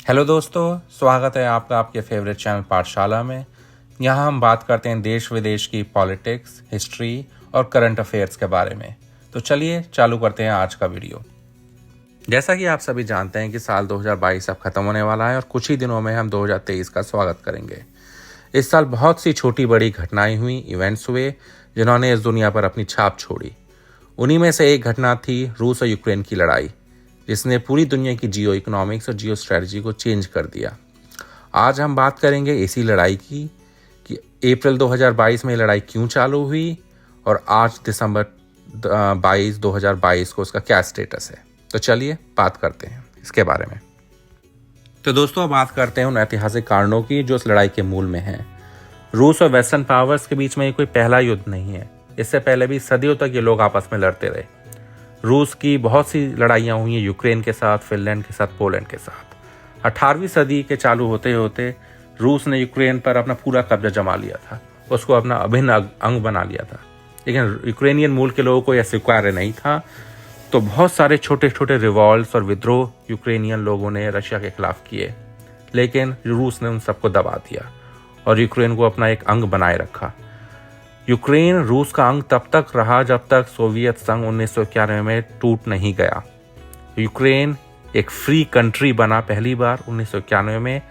Hello दोस्तों, स्वागत है आपका आपके फेवरेट चैनल पाठशाला में। यहाँ हम बात करते हैं देश विदेश की पॉलिटिक्स, हिस्ट्री और करंट अफेयर्स के बारे में। तो चलिए चालू करते हैं आज का वीडियो। जैसा कि आप सभी जानते हैं कि साल 2022 अब खत्म होने वाला है और कुछ ही दिनों में हम 2023 का स्वागत करेंगे। इस साल बहुत सी छोटी बड़ी घटनाएं हुई, इवेंट्स हुए जिन्होंने इस दुनिया पर अपनी छाप छोड़ी। उन्हीं में से एक घटना थी रूस और यूक्रेन की लड़ाई, जिसने पूरी दुनिया की जियो इकोनॉमिक्स और जियो स्ट्रेटजी को चेंज कर दिया। आज हम बात करेंगे इसी लड़ाई की कि अप्रैल 2022 में लड़ाई क्यों चालू हुई और आज दिसंबर 2022 को उसका क्या स्टेटस है। तो चलिए बात करते हैं इसके बारे में। तो दोस्तों, बात करते हैं उन ऐतिहासिक कारणों की जो इस लड़ाई के मूल में हैं। रूस और वेस्टर्न पावर्स के बीच में ये कोई पहला युद्ध नहीं है। इससे पहले भी सदियों तक ये लोग आपस में लड़ते रहे। रूस की बहुत सी लड़ाइयाँ हुई हैं यूक्रेन के साथ, फिनलैंड के साथ, पोलैंड के साथ। 18वीं सदी के चालू होते होते रूस ने यूक्रेन पर अपना पूरा कब्जा जमा लिया था, उसको अपना अभिन्न अंग बना लिया था। लेकिन यूक्रेनियन मूल के लोगों को यह स्वीकार्य नहीं था, तो बहुत सारे छोटे छोटे रिवॉल्ट्स और विद्रोह यूक्रेनियन लोगों ने रशिया के खिलाफ किए। लेकिन रूस ने उन सबको दबा दिया और यूक्रेन को अपना एक अंग बनाए रखा। यूक्रेन रूस का अंग तब तक रहा जब तक सोवियत संघ 1991 में टूट नहीं गया। यूक्रेन एक फ्री कंट्री बना पहली बार 1991 में,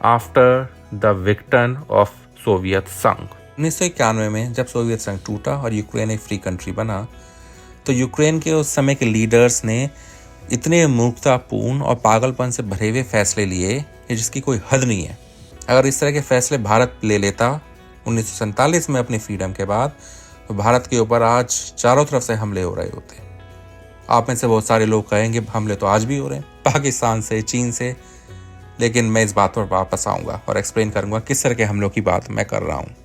आफ्टर द विक्टन ऑफ सोवियत संघ। 1991 में जब सोवियत संघ टूटा और यूक्रेन एक फ्री कंट्री बना, तो यूक्रेन के उस समय के लीडर्स ने इतने मूर्खतापूर्ण और पागलपन से भरे हुए फैसले लिए जिसकी कोई हद नहीं है। अगर इस तरह के फैसले भारत ले लेता 1947 में अपनी फ्रीडम के बाद, तो भारत के ऊपर आज चारों तरफ से हमले हो रहे होते। आप में से बहुत सारे लोग कहेंगे हमले तो आज भी हो रहे हैं, पाकिस्तान से, चीन से। लेकिन मैं इस बात पर वापस आऊँगा और एक्सप्लेन करूँगा किस तरह के हमलों की बात मैं कर रहा हूँ।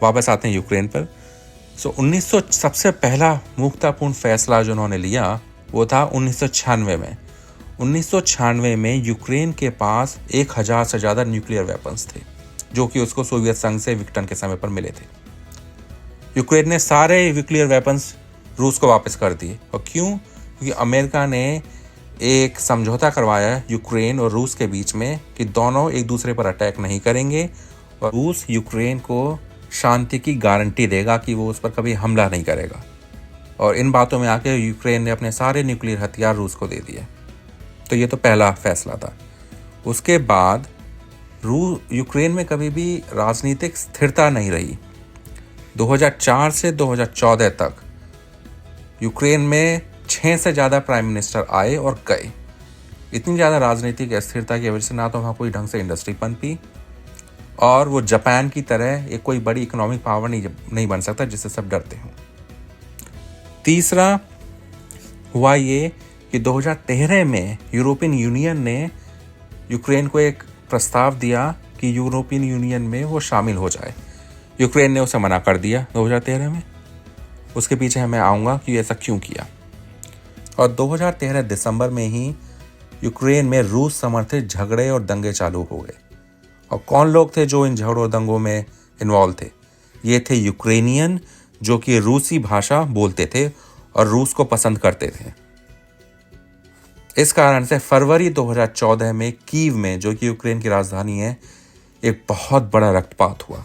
वापस आते हैं यूक्रेन पर। सबसे पहला मूर्खतापूर्ण फैसला जो उन्होंने लिया वो था 1996 में। 1996 में यूक्रेन के पास 1000 से ज़्यादा न्यूक्लियर वेपन्स थे, जो कि उसको सोवियत संघ से विक्टन के समय पर मिले थे। यूक्रेन ने सारे न्यूक्लियर वेपन्स रूस को वापस कर दिए। और क्यों? क्योंकि अमेरिका ने एक समझौता करवाया यूक्रेन और रूस के बीच में कि दोनों एक दूसरे पर अटैक नहीं करेंगे और रूस यूक्रेन को शांति की गारंटी देगा कि वो उस पर कभी हमला नहीं करेगा। और इन बातों में आके यूक्रेन ने अपने सारे न्यूक्लियर हथियार रूस को दे दिए। तो ये तो पहला फैसला था। उसके बाद यूक्रेन में कभी भी राजनीतिक स्थिरता नहीं रही। 2004 से 2014 तक यूक्रेन में 6 से ज़्यादा प्राइम मिनिस्टर आए और गए। इतनी ज़्यादा राजनीतिक अस्थिरता की वजह से ना तो वहाँ कोई ढंग से इंडस्ट्री पनपी, और वो जापान की तरह एक कोई बड़ी इकोनॉमिक पावर नहीं बन सकता जिससे सब डरते हों। तीसरा हुआ ये कि 2013 में यूरोपियन यूनियन ने यूक्रेन को एक प्रस्ताव दिया कि यूरोपियन यूनियन में वो शामिल हो जाए। यूक्रेन ने उसे मना कर दिया 2013 में। उसके पीछे मैं आऊँगा कि ऐसा क्यों किया। और 2013 दिसंबर में ही यूक्रेन में रूस समर्थित झगड़े और दंगे चालू हो गए। और कौन लोग थे जो इन झगड़ों और दंगों में इन्वॉल्व थे? ये थे यूक्रेनियन जो कि रूसी भाषा बोलते थे और रूस को पसंद करते थे। इस कारण से फरवरी 2014 में कीव में, जो कि यूक्रेन की राजधानी है, एक बहुत बड़ा रक्तपात हुआ।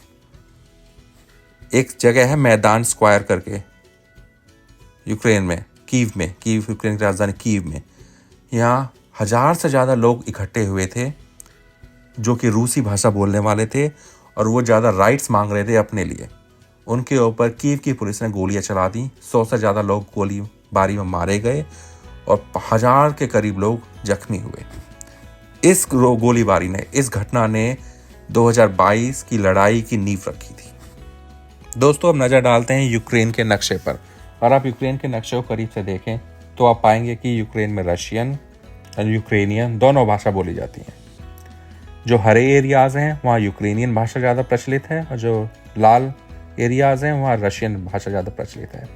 एक जगह है मैदान स्क्वायर करके यूक्रेन में, कीव यूक्रेन की राजधानी कीव में। यहाँ 1000 से ज़्यादा लोग इकट्ठे हुए थे जो कि रूसी भाषा बोलने वाले थे और वो ज़्यादा राइट्स मांग रहे थे अपने लिए। उनके ऊपर कीव की पुलिस ने गोलियां चला दी। 100 से ज़्यादा लोग गोलीबारी में मारे गए और 1000 के करीब लोग जख्मी हुए। इस गोलीबारी ने, इस घटना ने 2022 की लड़ाई की नींव रखी थी। दोस्तों, अब नज़र डालते हैं यूक्रेन के नक्शे पर। और आप यूक्रेन के नक्शे को करीब से देखें तो आप पाएंगे कि यूक्रेन में रशियन और यूक्रेनियन दोनों भाषा बोली जाती हैं। जो हरे एरियाज़ हैं वहाँ यूक्रेनियन भाषा ज़्यादा प्रचलित है और जो लाल एरियाज़ हैं वहाँ रशियन भाषा ज़्यादा प्रचलित है।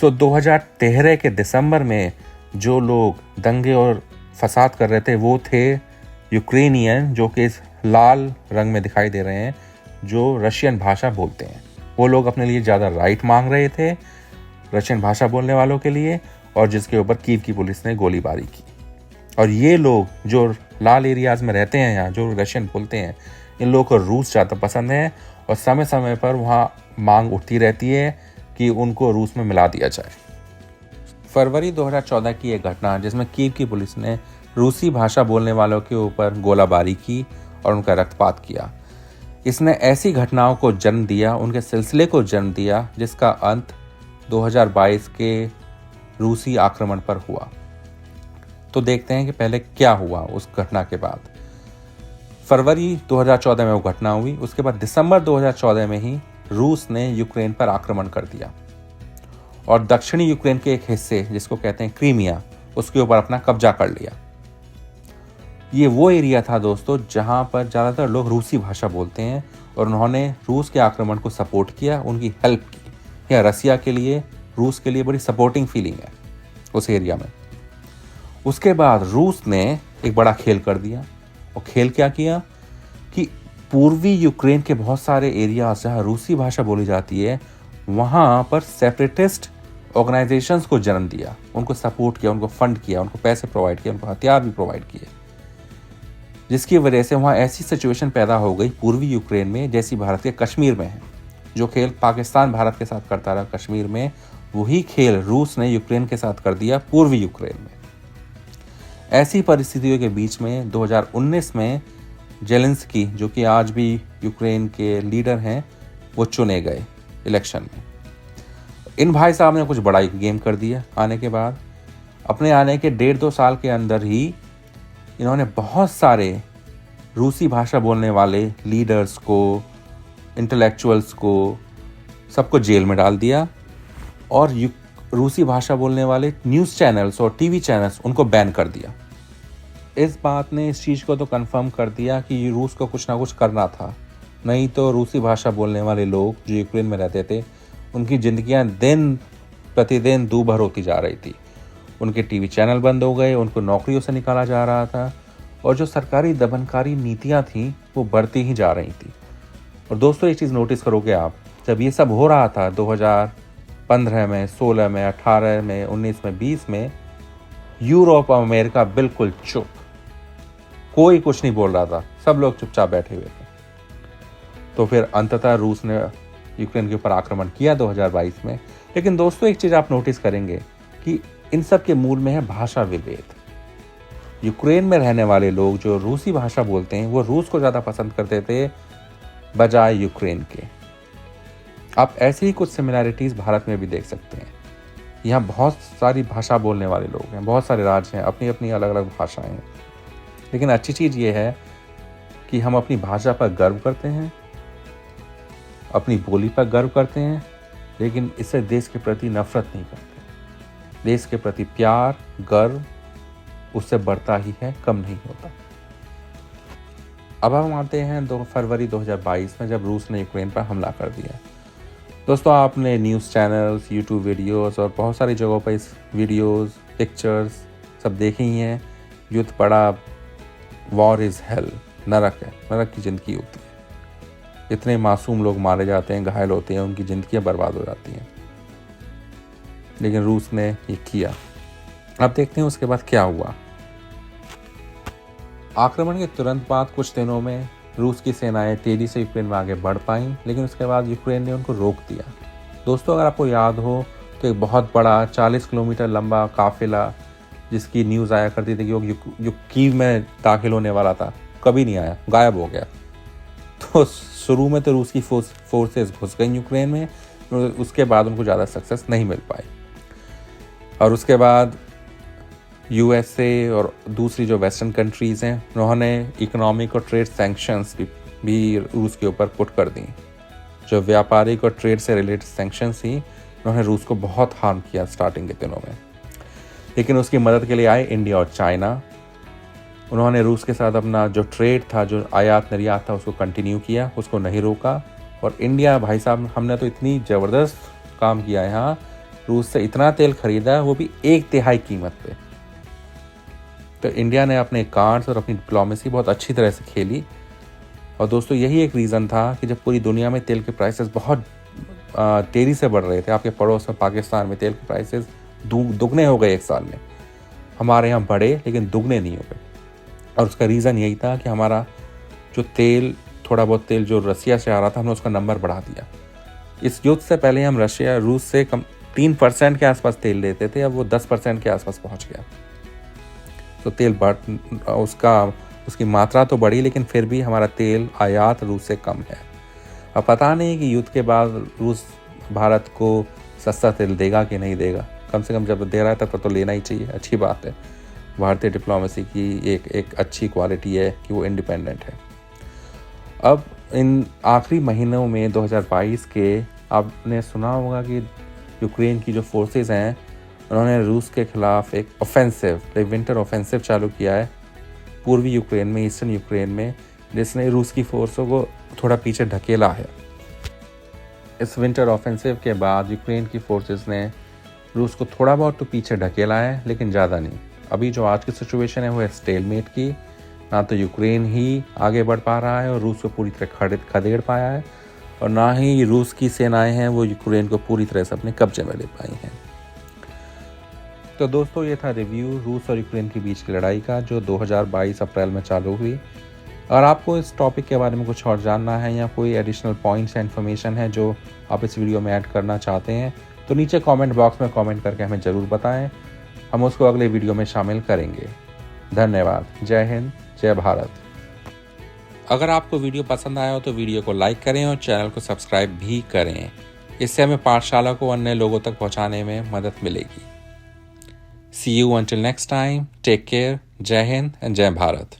2013 के दिसंबर में जो लोग दंगे और फसाद कर रहे थे वो थे यूक्रेनियन, जो कि इस लाल रंग में दिखाई दे रहे हैं, जो रशियन भाषा बोलते हैं। वो लोग अपने लिए ज़्यादा राइट मांग रहे थे रशियन भाषा बोलने वालों के लिए, और जिसके ऊपर कीव की पुलिस ने गोलीबारी की। और ये लोग जो लाल एरियाज में रहते हैं, यहाँ जो रशियन बोलते हैं, इन लोगों को रूस ज़्यादा पसंद है और समय समय पर वहाँ मांग उठती रहती है कि उनको रूस में मिला दिया जाए। फरवरी 2014 की एक घटना जिसमें कीव की पुलिस ने रूसी भाषा बोलने वालों के ऊपर गोलाबारी की और उनका रक्तपात किया, इसने ऐसी घटनाओं को जन्म दिया, उनके सिलसिले को जन्म दिया, जिसका अंत 2022 के रूसी आक्रमण पर हुआ। तो देखते हैं कि पहले क्या हुआ उस घटना के बाद। फरवरी 2014 में वो घटना हुई, उसके बाद दिसंबर 2014 में ही रूस ने यूक्रेन पर आक्रमण कर दिया और दक्षिणी यूक्रेन के एक हिस्से जिसको कहते हैं क्रीमिया, उसके ऊपर अपना कब्जा कर लिया। ये वो एरिया था दोस्तों जहां पर ज़्यादातर लोग रूसी भाषा बोलते हैं और उन्होंने रूस के आक्रमण को सपोर्ट किया, उनकी हेल्प की। या रसिया के लिए, रूस के लिए बड़ी सपोर्टिंग फीलिंग है उस एरिया में। उसके बाद रूस ने एक बड़ा खेल कर दिया, और खेल क्या किया कि पूर्वी यूक्रेन के बहुत सारे एरियाज जहाँ रूसी भाषा बोली जाती है वहाँ पर सेपरेटिस्ट ऑर्गेनाइजेशंस को जन्म दिया, उनको सपोर्ट किया, उनको फंड किया, उनको पैसे प्रोवाइड किए, उनको हथियार भी प्रोवाइड किए, जिसकी वजह से वहाँ ऐसी सिचुएशन पैदा हो गई पूर्वी यूक्रेन में जैसी भारत के कश्मीर में है। जो खेल पाकिस्तान भारत के साथ करता रहा कश्मीर में, वही खेल रूस ने यूक्रेन के साथ कर दिया पूर्वी यूक्रेन में। ऐसी परिस्थितियों के बीच में 2019 में जेलेंस्की, जो कि आज भी यूक्रेन के लीडर हैं, वो चुने गए इलेक्शन में। इन भाई साहब ने कुछ बड़ा गेम कर दिया। आने के बाद, अपने आने के 1.5-2 साल के अंदर ही इन्होंने बहुत सारे रूसी भाषा बोलने वाले लीडर्स को, इंटेलेक्चुअल्स को, सबको जेल में डाल दिया और रूसी भाषा बोलने वाले न्यूज़ चैनल्स और टीवी चैनल्स उनको बैन कर दिया। इस बात ने इस चीज़ को तो कंफर्म कर दिया कि रूस को कुछ ना कुछ करना था, नहीं तो रूसी भाषा बोलने वाले लोग जो यूक्रेन में रहते थे उनकी ज़िंदगियां दिन प्रतिदिन दूभर होती जा रही थी। उनके टीवी चैनल बंद हो गए, उनको नौकरियों से निकाला जा रहा था और जो सरकारी दमनकारी नीतियां थीं वो बढ़ती ही जा रही थी। और दोस्तों एक चीज़ नोटिस करोगे आप, जब ये सब हो रहा था 2015 में, 16 में, 18 में, 19 में, 20 में, यूरोप और अमेरिका बिल्कुल चुप, कोई कुछ नहीं बोल रहा था, सब लोग चुपचाप बैठे हुए थे। तो फिर अंततः रूस ने यूक्रेन के ऊपर आक्रमण किया 2022 में। लेकिन दोस्तों एक चीज़ आप नोटिस करेंगे कि इन सब के मूल में है भाषा विभेद। यूक्रेन में रहने वाले लोग जो रूसी भाषा बोलते हैं वो रूस को ज़्यादा पसंद करते थे बजाय यूक्रेन के। आप ऐसे ही कुछ सिमिलैरिटीज़ भारत में भी देख सकते हैं। यहाँ बहुत सारी भाषा बोलने वाले लोग हैं, बहुत सारे राज्य हैं, अपनी अपनी अलग अलग भाषाएं हैं। लेकिन अच्छी चीज़ ये है कि हम अपनी भाषा पर गर्व करते हैं, अपनी बोली पर गर्व करते हैं, लेकिन इससे देश के प्रति नफरत नहीं करते। देश के प्रति प्यार, गर्व उससे बढ़ता ही है, कम नहीं होता। अब हम आते हैं फरवरी 2022 में, जब रूस ने यूक्रेन पर हमला कर दिया। दोस्तों आपने न्यूज़ चैनल्स, यूट्यूब वीडियोस और बहुत सारी जगहों पर इस वीडियोस, पिक्चर्स सब देखे ही हैं। युद्ध पड़ा, वॉर इज़ हेल, नरक है, नरक की ज़िंदगी होती है। इतने मासूम लोग मारे जाते हैं, घायल होते हैं, उनकी ज़िंदगियाँ बर्बाद हो जाती हैं। लेकिन रूस ने ये किया। अब देखते हैं उसके बाद क्या हुआ। आक्रमण के तुरंत बाद कुछ दिनों में रूस की सेनाएं तेजी से यूक्रेन में आगे बढ़ पाईं, लेकिन उसके बाद यूक्रेन ने उनको रोक दिया। दोस्तों अगर आपको याद हो तो एक बहुत बड़ा 40 किलोमीटर लंबा काफिला, जिसकी न्यूज़ आया करती थी कि वो कीव में दाखिल होने वाला था, कभी नहीं आया, गायब हो गया। तो शुरू में तो रूस की फोर्सेस घुस गई यूक्रेन में, उसके बाद उनको ज़्यादा सक्सेस नहीं मिल पाई। और उसके बाद यूएसए और दूसरी जो वेस्टर्न कंट्रीज़ हैं उन्होंने इकोनॉमिक और ट्रेड सैंक्शंस भी रूस के ऊपर पुट कर दी। जो व्यापारिक और ट्रेड से रिलेटेड सैंक्शंस थी उन्होंने रूस को बहुत हार्म किया स्टार्टिंग के दिनों में। लेकिन उसकी मदद के लिए आए इंडिया और चाइना। उन्होंने रूस के साथ अपना जो ट्रेड था, जो आयात निर्यात था, उसको कंटिन्यू किया, उसको नहीं रोका। और इंडिया, भाई साहब हमने तो इतनी ज़बरदस्त काम किया है, यहाँ रूस से इतना तेल खरीदा, वो भी 1/3 कीमत पे। तो इंडिया ने अपने कार्ड्स और अपनी डिप्लोमेसी बहुत अच्छी तरह से खेली। और दोस्तों यही एक रीज़न था कि जब पूरी दुनिया में तेल के प्राइसेस बहुत तेज़ी से बढ़ रहे थे, आपके पड़ोस में पाकिस्तान में तेल के प्राइसेस दुगने हो गए एक साल में, हमारे यहाँ बढ़े लेकिन दुगने नहीं हो गए। और उसका रीज़न यही था कि हमारा जो तेल, थोड़ा बहुत तेल जो रसिया से आ रहा था, हमने उसका नंबर बढ़ा दिया। इस युद्ध से पहले हम रूस से कम 3% के आसपास तेल लेते थे, अब वो 10% के आसपास पहुंच गया। तो तेल उसकी मात्रा तो बढ़ी, लेकिन फिर भी हमारा तेल आयात रूस से कम है। अब पता नहीं कि युद्ध के बाद रूस भारत को सस्ता तेल देगा कि नहीं देगा। कम से कम जब दे रहा है तब तो लेना ही चाहिए, अच्छी बात है। भारतीय डिप्लोमेसी की एक अच्छी क्वालिटी है कि वो इंडिपेंडेंट है। अब इन आखिरी महीनों में 2022 के, आपने सुना होगा कि यूक्रेन की जो फोर्सेस हैं उन्होंने रूस के खिलाफ एक ऑफेंसिव, विंटर ऑफेंसिव चालू किया है पूर्वी यूक्रेन में, ईस्टर्न यूक्रेन में, जिसने रूस की फोर्सों को थोड़ा पीछे ढकेला है। इस विंटर ऑफेंसिव के बाद यूक्रेन की फोर्सेस ने रूस को थोड़ा बहुत तो पीछे ढकेला है, लेकिन ज़्यादा नहीं। अभी जो आज की सिचुएशन है वो है स्टेलमेट की। ना तो यूक्रेन ही आगे बढ़ पा रहा है और रूस को पूरी तरह खदेड़ पाया है, और ना ही रूस की सेनाएं हैं वो यूक्रेन को पूरी तरह से अपने कब्जे में ले पाई हैं। तो दोस्तों, ये था रिव्यू रूस और यूक्रेन के बीच की लड़ाई का, जो 2022 अप्रैल में चालू हुई। अगर आपको इस टॉपिक के बारे में कुछ और जानना है या कोई एडिशनल पॉइंट्स या इन्फॉर्मेशन है जो आप इस वीडियो में ऐड करना चाहते हैं, तो नीचे कमेंट बॉक्स में कमेंट करके हमें ज़रूर बताएं। हम उसको अगले वीडियो में शामिल करेंगे। धन्यवाद। जय हिंद, जय भारत। अगर आपको वीडियो पसंद आया हो तो वीडियो को लाइक करें और चैनल को सब्सक्राइब भी करें। इससे हमें पाठशाला को अन्य लोगों तक पहुंचाने में मदद मिलेगी। See you until next time. Take care. Jai Hind and Jai Bharat.